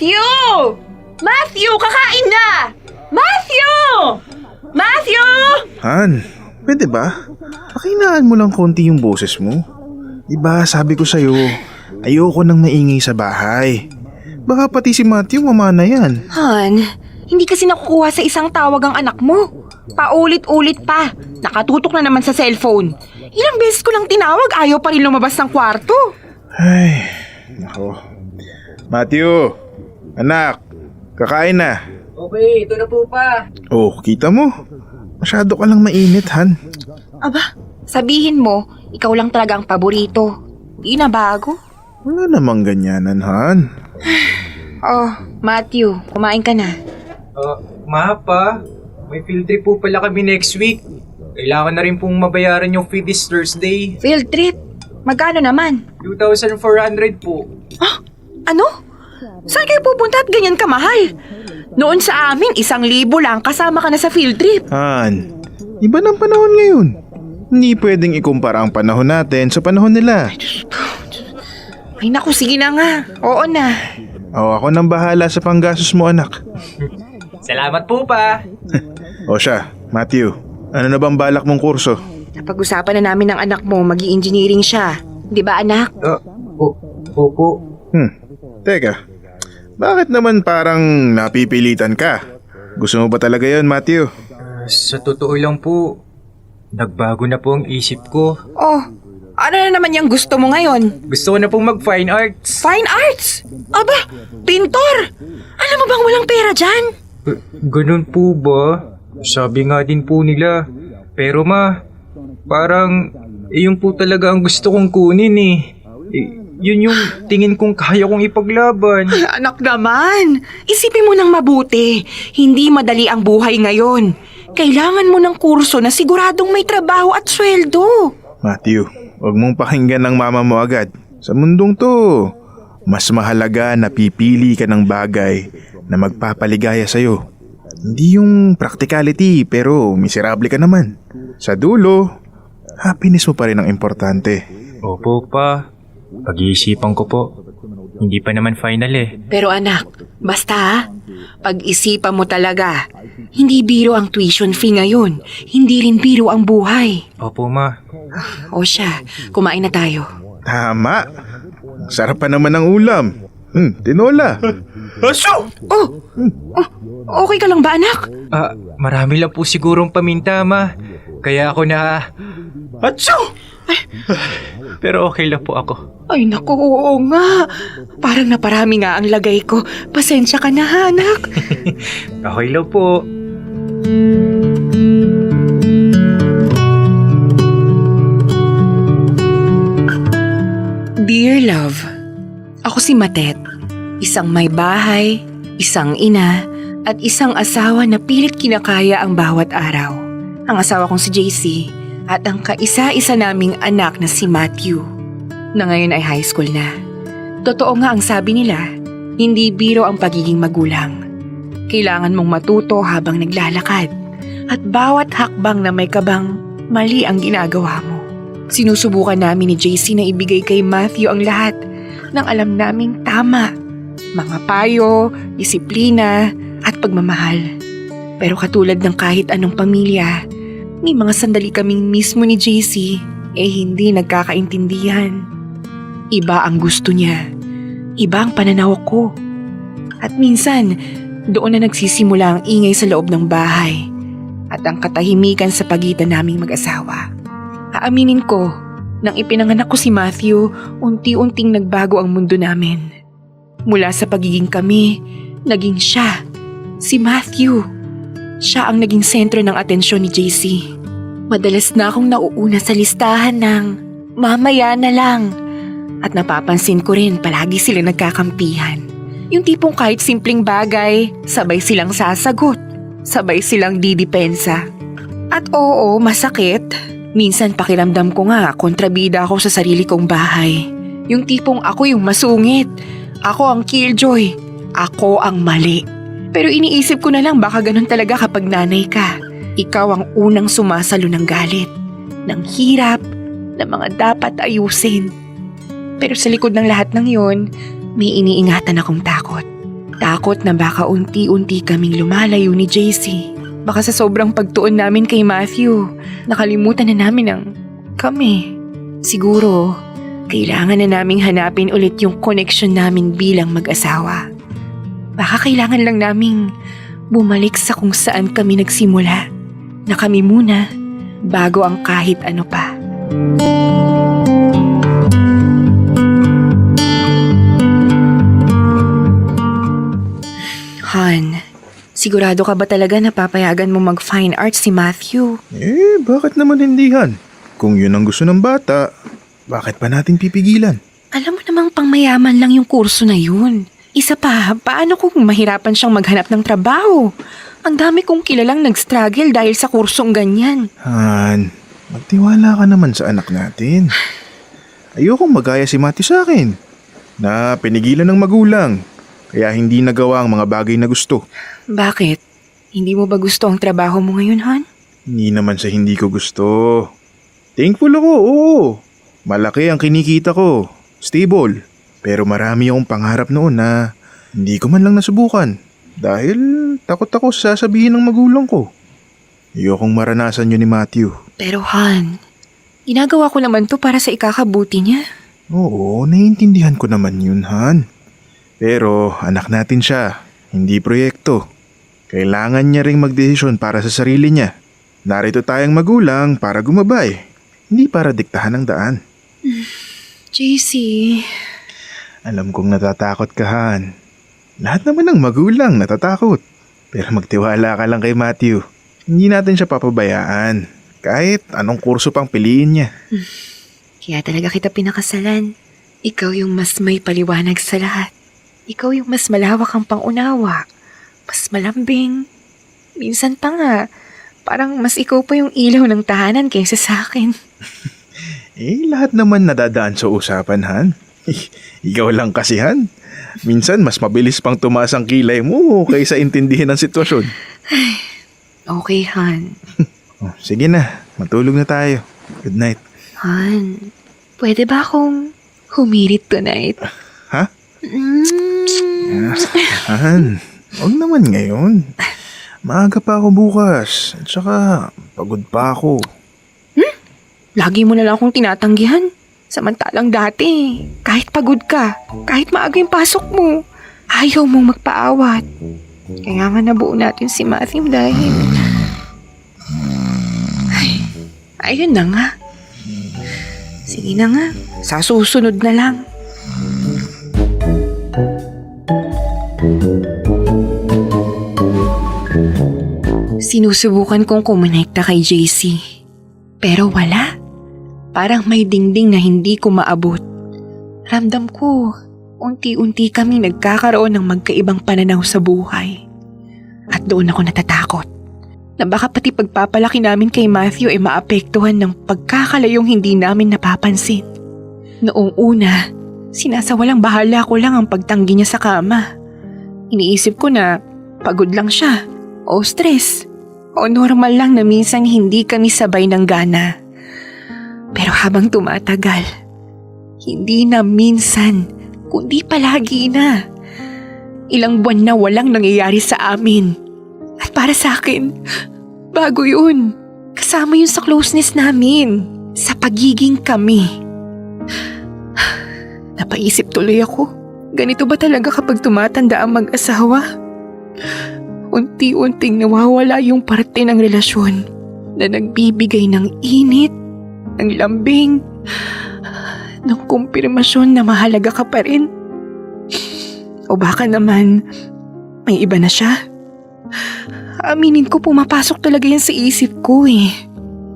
Matthew! Matthew, kakain na! Matthew! Matthew! Han, pwede ba? Pakinaan mo lang konti yung boses mo. Diba sabi ko sa'yo, ayoko nang maingay sa bahay. Baka pati si Matthew mamana yan. Han, hindi kasi nakukuha sa isang tawag ang anak mo. Paulit-ulit pa. Nakatutok na naman sa cellphone. Ilang beses ko lang tinawag, ayaw pa rin lumabas ng kwarto. Ay, nako. Matthew, anak, kakain na. Okay, ito na po pa. Oh, kita mo. Masyado ka lang mainit, Han. Aba, sabihin mo, ikaw lang talaga ang paborito. Di na bago. Wala namang ganyanan, Han. Oh, Matthew, kumain ka na. Ma pa, may field trip po pala kami next week. Kailangan na rin pong mabayaran yung fee this Thursday. Field trip? Magkano naman? 2,400 po. Ah, ano? Saan kayo pupunta at ganyan kamahal? Noon sa amin, 1,000 lang kasama ka na sa field trip. Han, iba ng panahon ngayon. Hindi pwedeng ikumpara ang panahon natin sa panahon nila. Ay naku, sige na nga. Oo na. O, ako nang bahala sa panggastos mo, anak. Salamat po pa. O siya, Matthew, ano na bang balak mong kurso? Napag-usapan na namin ng anak mo, mag-i-engineering siya. Di ba anak? Opo. Teka, bakit naman parang napipilitan ka? Gusto mo ba talaga yon, Matthew? Sa totoo lang po, nagbago na po ang isip ko. Oh, ano na naman yung gusto mo ngayon? Gusto ko na pong mag-fine arts. Fine arts? Aba, pintor! Alam mo bang walang pera dyan? Ganun po ba? Sabi nga din po nila. Pero ma, parang yun po talaga ang gusto kong kunin eh. Yun yung tingin kong kaya kong ipaglaban. Ay, anak naman. Isipin mo ng mabuti. Hindi madali ang buhay ngayon. Kailangan mo ng kurso na siguradong may trabaho at sweldo. Matthew, huwag mong pakinggan ng mama mo agad. Sa mundong to, mas mahalaga na pipili ka ng bagay na magpapaligaya sa'yo. Hindi yung practicality pero miserable ka naman. Sa dulo, happiness mo pa rin ang importante. Opo pa. Pag-iisipan ko po. Hindi pa naman final eh. Pero anak, basta pag-isipan mo talaga. Hindi biro ang tuition fee ngayon. Hindi rin biro ang buhay. Opo ma. O siya, kumain na tayo. Tama. Sarap pa naman ng ulam. Tinola. Aso! Okay ka lang ba anak? Marami lang po sigurong paminta ma. Kaya ako na... Atso! Pero okay lang po ako. Ay naku, oo nga. Parang naparami nga ang lagay ko. Pasensya ka na anak. Okay lang po. Dear love, ako si Matet. Isang may bahay, isang ina, at isang asawa na pilit kinakaya ang bawat araw. Ang asawa kong si JC at ang kaisa-isa naming anak na si Matthew, na ngayon ay high school na. Totoo nga ang sabi nila, hindi biro ang pagiging magulang. Kailangan mong matuto habang naglalakad at bawat hakbang na may kabang mali ang ginagawa mo. Sinusubukan namin ni JC na ibigay kay Matthew ang lahat ng alam naming tama. Mga payo, disiplina at pagmamahal. Pero katulad ng kahit anong pamilya, may mga sandali kaming mismo ni JC hindi nagkakaintindihan. Iba ang gusto niya, iba ang pananaw ko. At minsan, doon na nagsisimula ang ingay sa loob ng bahay at ang katahimikan sa pagitan naming mag-asawa. Aaminin ko, nang ipinanganak ko si Matthew, unti-unting nagbago ang mundo namin. Mula sa pagiging kami, naging siya, si Matthew. Siya ang naging sentro ng atensyon ni JC. Madalas na akong nauuna sa listahan ng mamaya na lang. At napapansin ko rin palagi sila nagkakampihan. Yung tipong kahit simpleng bagay, sabay silang sasagot. Sabay silang didepensa. At oo, masakit. Minsan pakiramdam ko nga kontrabida ako sa sarili kong bahay. Yung tipong ako yung masungit. Ako ang killjoy. Ako ang mali. Pero iniisip ko na lang baka ganun talaga kapag nanay ka. Ikaw ang unang sumasalo ng galit, ng hirap, ng mga dapat ayusin. Pero sa likod ng lahat ng yon, may iniingatan akong takot. Takot na baka unti-unti kaming lumalayo ni JC. Baka sa sobrang pagtuon namin kay Matthew, nakalimutan na namin ang kami. Siguro, kailangan na naming hanapin ulit yung connection namin bilang mag-asawa. Baka kailangan lang naming bumalik sa kung saan kami nagsimula, na kami muna bago ang kahit ano pa. Han, sigurado ka ba talaga na papayagan mo mag-fine arts si Matthew? Bakit naman hindi, Han? Kung yun ang gusto ng bata, bakit pa natin pipigilan? Alam mo namang pangmayaman lang yung kurso na yun. Isa pa, paano kung mahirapan siyang maghanap ng trabaho? Ang dami kong kilalang nag-struggle dahil sa kursong ganyan. Han, magtiwala ka naman sa anak natin. Ayokong magaya si Matthew sa akin, na pinigilan ng magulang, kaya hindi nagawa ang mga bagay na gusto. Bakit? Hindi mo ba gusto ang trabaho mo ngayon, Han? Hindi naman sa hindi ko gusto. Thankful ako, oo. Malaki ang kinikita ko. Stable. Pero marami akong pangarap noon na hindi ko man lang nasubukan. Dahil takot ako sa sasabihin ng magulang ko. Ayokong maranasan yun ni Matthew. Pero Han, ginagawa ko naman to para sa ikakabuti niya. Oo, naiintindihan ko naman yun, Han. Pero anak natin siya, hindi proyekto. Kailangan niya ring magdesisyon para sa sarili niya. Narito tayong magulang para gumabay, hindi para diktahan ang daan. JC, Alam kong natatakot ka, Han. Lahat naman ng magulang natatakot. Pero magtiwala ka lang kay Matthew. Hindi natin siya papabayaan. Kahit anong kurso pang piliin niya. kaya talaga kita pinakasalan. Ikaw yung mas may paliwanag sa lahat. Ikaw yung mas malawak ang pangunawa. Mas malambing. Minsan pa nga, parang mas ikaw pa yung ilaw ng tahanan kaysa sa akin. Lahat naman nadadaan sa usapan, Han. Ikaw lang kasi, Han. Minsan mas mabilis pang tumaas ang kilay mo kaysa intindihin ang sitwasyon. Okay, Han. Sige na, matulog na tayo. Good night. Han, pwede ba akong humirit tonight? Ha? Han, huwag naman ngayon. Maaga pa ako bukas. At saka, pagod pa ako. Lagi mo na lang akong tinatanggihan. Samantalang dati, kahit pagod ka, kahit maaga yung pasok mo, ayaw mong magpaawat. Kaya nga nabuo natin si Matthew dahil... Ayun na nga. Sige na nga, sa susunod na lang. Sinusubukan kong kumonekta kay JC. Pero wala. Parang may dingding na hindi ko maabot. Ramdam ko, unti-unti kami nagkakaroon ng magkaibang pananaw sa buhay. At doon ako natatakot. Na baka pati pagpapalaki namin kay Matthew ay maapektuhan ng pagkakalayong hindi namin napapansin. Noong una, sinasawalang bahala ko lang ang pagtanggi niya sa kama. Iniisip ko na pagod lang siya, o stress, o normal lang na minsan hindi kami sabay ng gana. Pero habang tumatagal, hindi na minsan, kundi palagi na. Ilang buwan na walang nangyayari sa amin. At para sa akin, bago yun. Kasama yun sa closeness namin, sa pagiging kami. Napaisip tuloy ako, ganito ba talaga kapag tumatanda ang mag-asawa? Unti-unting nawawala yung parte ng relasyon na nagbibigay ng init, ng lambing, ng kumpirmasyon na mahalaga ka pa rin. O baka naman, may iba na siya. Aminin ko, pumapasok talaga yan sa isip ko eh.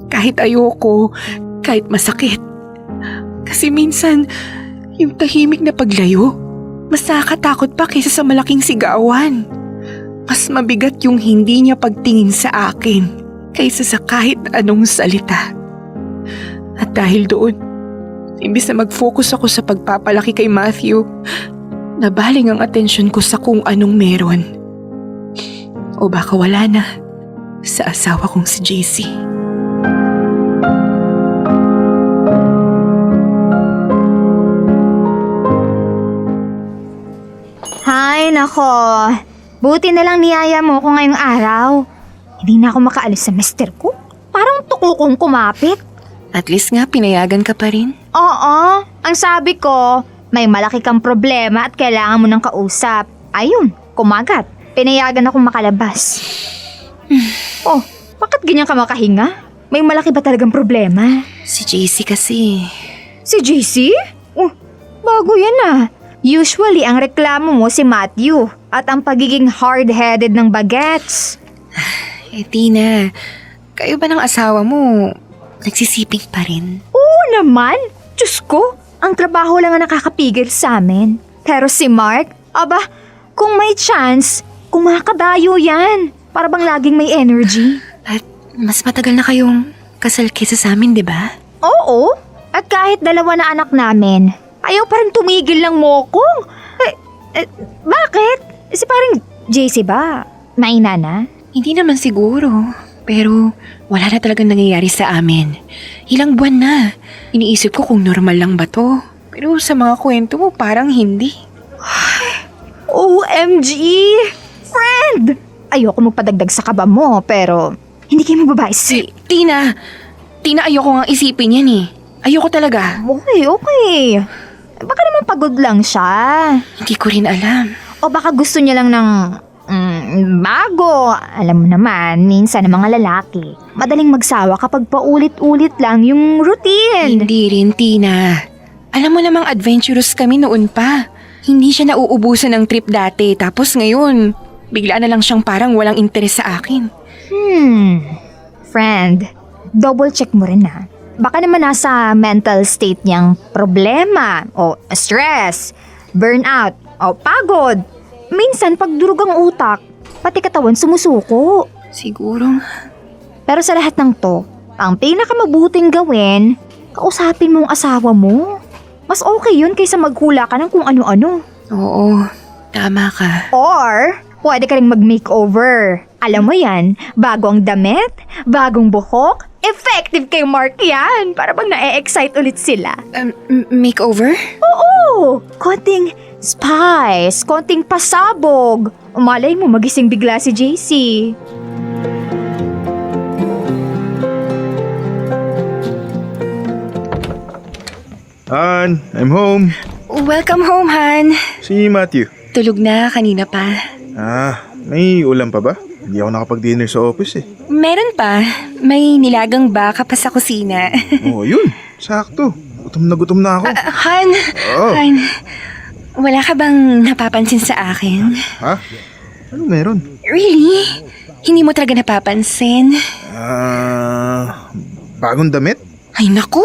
Kahit ayoko, kahit masakit. Kasi minsan, yung tahimik na paglayo, mas nakakatakot pa kaysa sa malaking sigawan. Mas mabigat yung hindi niya pagtingin sa akin kaysa sa kahit anong salita. At dahil doon, imbis na mag-focus ako sa pagpapalaki kay Matthew, nabaling ang atensyon ko sa kung anong meron. O baka wala na sa asawa kong si JC. Hi, Ay nako, buti na lang niyaya mo ko ngayong araw. Hindi na ako makaalis sa mister ko. Parang tuko kong kumapit. At least nga pinayagan ka pa rin. Oo, ang sabi ko, may malaki kang problema at kailangan mo ng kausap. Ayun, kumagat. Pinayagan akong makalabas. Oh, bakit ganyan ka makahinga? May malaki ba talagang problema? Si JC kasi. Si JC? Oh, bago yan ah. Usually, ang reklamo mo si Matthew at ang pagiging hard-headed ng bagets. Tina, kayo ba ng asawa mo nagsisiping pa rin? Oo naman. Diyos ko, ang trabaho lang ang nakakapigil sa amin. Pero si Mark, aba, kung may chance, kumakabayo yan. Para bang laging may energy. At mas matagal na kayong kasal kesa sa amin, di ba? Oo, at kahit dalawa na anak namin, ayaw pa rin tumigil ng mokong. Bakit? Si parang JC ba? Naina na? Hindi naman siguro. Pero wala na talagang nangyayari sa amin. Ilang buwan na. Iniisip ko kung normal lang ba to. Pero sa mga kwento mo parang hindi. OMG! Friend! Ayoko magpadagdag sa kaba mo, pero hindi kayo mababae si... Tina, ayoko nga isipin yan eh. Ayoko talaga. Okay. Baka naman pagod lang siya. Hindi ko rin alam. O baka gusto niya lang ng... bago. Alam mo naman, minsan ng mga lalaki, madaling magsawa kapag paulit-ulit lang yung routine. Hindi rin, Tina. Alam mo namang adventurous kami noon pa. Hindi siya nauubusan ng trip dati, tapos ngayon, bigla na lang siyang parang walang interes sa akin. Friend, double check mo rin ha. Baka naman nasa mental state niyang problema, o stress, burnout, o pagod. Minsan pagdurog ang utak, pati katawan sumusuko. Siguro. Pero sa lahat ng to, ang pinakamabuting gawin, kausapin mo ang asawa mo. Mas okay yun kaysa maghula ka ng kung ano-ano. Oo, tama ka. Or, pwede ka rin mag-makeover. Alam mo yan, bago ang damit, bagong buhok, effective kay Mark yan. Para bang na-excite ulit sila. Makeover? Oo, konting spice, konting pasabog. Umalay mo magising bigla si JC. Han, I'm home. Welcome home, Han. Si Matthew. Tulog na kanina pa. May ulam pa ba? Hindi ako nakapag-dinner sa office eh. Meron pa. May nilagang baka pa sa kusina. Oh, yun. Sakto. Gutom na ako. Han, Oh. Han, wala ka bang napapansin sa akin? Ha? Ano meron? Really? Hindi mo talaga napapansin? Bagong damit? Ay naku!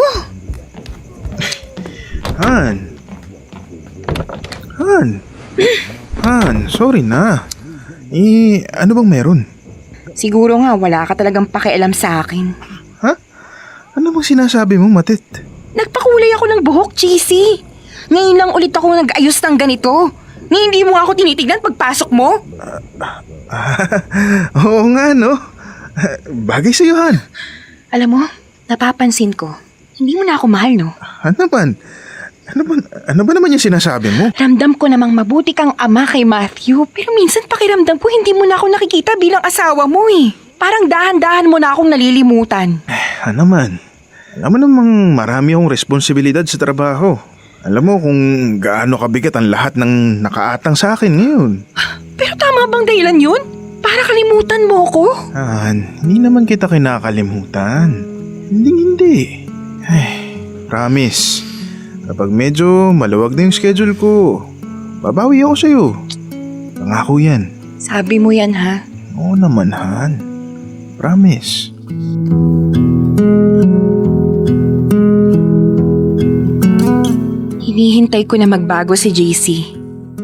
Han, sorry na. Ano bang meron? Siguro nga wala ka talagang pakialam sa akin. Ha? Ano bang sinasabi mo, Matit? Nagpakulay ako ng buhok, JC. Ngayon lang ulit ako nag-ayos ng ganito. Ni hindi mo ako tinitignan pagpasok mo? Oo nga, no? Bagay sa'yo, Han. Alam mo, napapansin ko. Hindi mo na ako mahal, no? Ano ba naman yung sinasabi mo? Ramdam ko namang mabuti kang ama kay Matthew. Pero minsan pakiramdam ko hindi mo na ako nakikita bilang asawa mo eh. Parang dahan-dahan mo na akong nalilimutan. Alam mo namang marami akong responsibilidad sa trabaho. Alam mo kung gaano kabigat ang lahat ng nakaatang sa akin ngayon. Pero tama bang dahilan yun? Para kalimutan mo ko? Han, hindi naman kita kinakalimutan. Hindi. Promise. Kapag medyo maluwag na yung schedule ko, babawi ako sa'yo. Pangako yan. Sabi mo yan, ha? Oo naman, Han. Promise. Hinihintay ko na magbago si JC.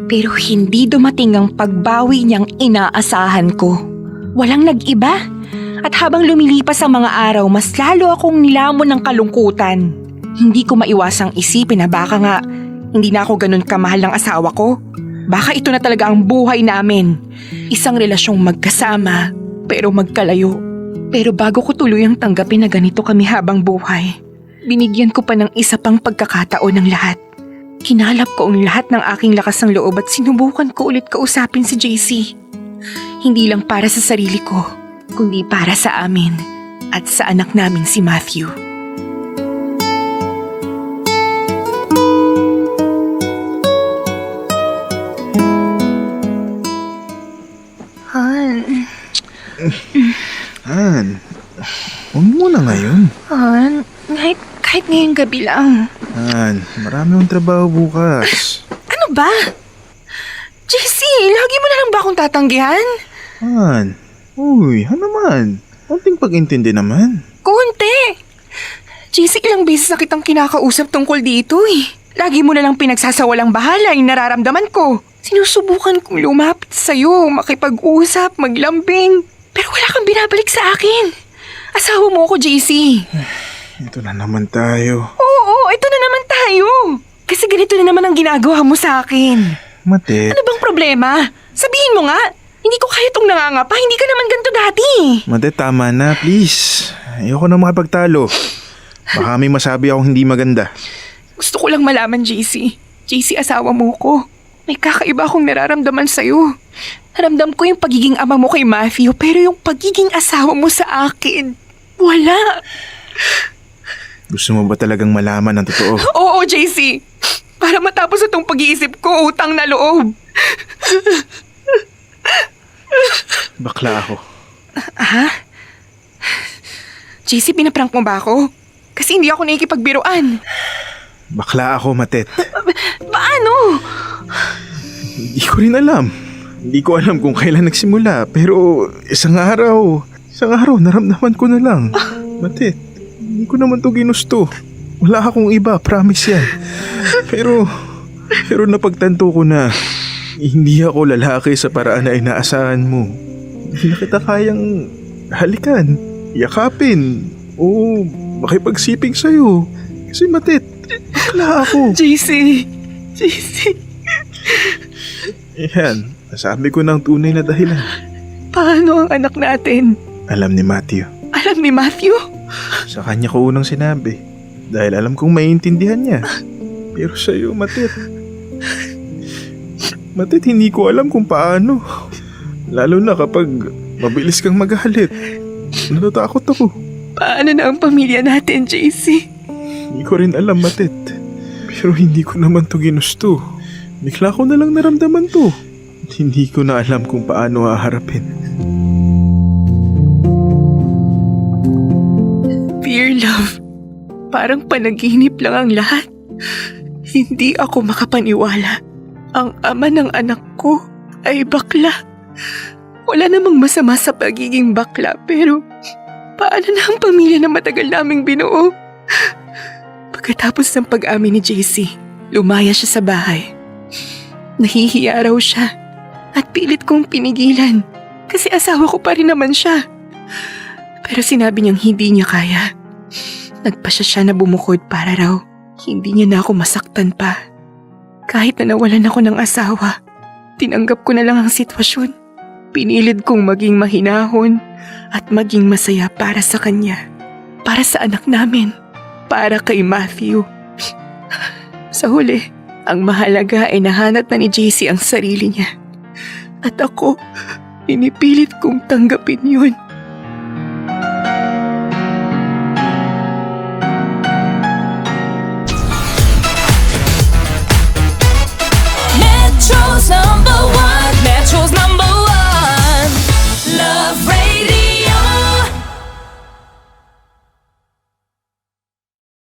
Pero hindi dumating ang pagbawi niyang inaasahan ko. Walang nag-iba. At habang lumilipas ang mga araw, mas lalo akong nilamon ng kalungkutan. Hindi ko maiwasang isipin na baka nga hindi na ako ganun kamahal ng asawa ko. Baka ito na talaga ang buhay namin. Isang relasyong magkasama pero magkalayo. Pero bago ko tuluyang tanggapin na ganito kami habang buhay, binigyan ko pa ng isa pang pagkakataon ng lahat. Kinalap ko ang lahat ng aking lakas ng loob at sinubukan ko ulit kausapin si JC. Hindi lang para sa sarili ko, kundi para sa amin at sa anak namin si Matthew. Han, Han, huwag mo na ngayon. Han, kahit ngayong gabi lang. Han, marami akong trabaho bukas. Ano ba? JC, lagi mo na lang ba akong tatanggihan? Han, uy, Han naman. Konting pag-intindi naman. Konti! JC, ilang beses na kitang kinakausap tungkol dito eh. Lagi mo na lang pinagsasawalang bahala yung nararamdaman ko. Sinusubukan kong lumapit sa'yo, makipag-usap, maglambing. Pero wala kang binabalik sa akin. Asawa mo ako, JC. Ito na naman tayo. Oo, ito na naman tayo. Kasi ganito na naman ang ginagawa mo sa akin. Matet, Ano bang problema? Sabihin mo nga. Hindi ko kaya itong nangangapa. Hindi ka naman ganito dati. Matet, tama na, please. Ayoko na makipagtalo. Baka may masabi akong hindi maganda. Gusto ko lang malaman, JC. JC, asawa mo ko. May kakaiba akong nararamdaman sa'yo. Naramdam ko yung pagiging ama mo kay Matthew, pero yung pagiging asawa mo sa akin, wala. Gusto mo ba talagang malaman ang totoo? Oo, JC. Para matapos itong pag-iisip ko, utang na loob. Bakla ako. Ha? JC, pinaprank mo ba ako? Kasi hindi ako nakikipagbiruan. Bakla ako, Matet. Paano? Hindi ko rin alam. Hindi ko alam kung kailan nagsimula. Pero isang araw naramdaman ko na lang. Matet, hindi ko naman to ginusto. Wala akong iba, promise yan. Pero napagtanto ko na hindi ako lalaki sa paraan na inaasahan mo. Hindi na kita kayang halikan, yakapin, o makipagsiping sa'yo. Kasi Matet, bakla ako. JC. Yan, nasabi ko ng tunay na dahilan. Paano ang anak natin? Alam ni Matthew. Alam ni Matthew? Sa kanya ko unang sinabi. Dahil alam kong maiintindihan niya. Pero sa'yo, Matet. Matet, hindi ko alam kung paano. Lalo na kapag mabilis kang magalit. Natatakot ako. Paano na ang pamilya natin, JC? Hindi ko rin alam, Matet. Pero hindi ko naman to ginusto. Bigla ko na lang naramdaman to. At hindi ko na alam kung paano haharapin. Dear love, parang panaginip lang ang lahat. Hindi ako makapaniwala. Ang ama ng anak ko ay bakla. Wala namang masama sa pagiging bakla, pero paano na ang pamilya na matagal naming binuo? Pagkatapos ng pag-amin ni JC, lumaya siya sa bahay. Nahihiya raw siya at pilit kong pinigilan kasi asawa ko pa rin naman siya. Pero sinabi niyang hindi niya kaya. Nagpasya siya na bumukod para raw hindi niya na ako masaktan pa. Kahit na nawalan ako ng asawa, tinanggap ko na lang ang sitwasyon. Pinilid kong maging mahinahon at maging masaya para sa kanya. Para sa anak namin. Para kay Matthew. Sa huli, ang mahalaga ay nahanap na ni JC ang sarili niya. At ako, pinipilit kong tanggapin yun.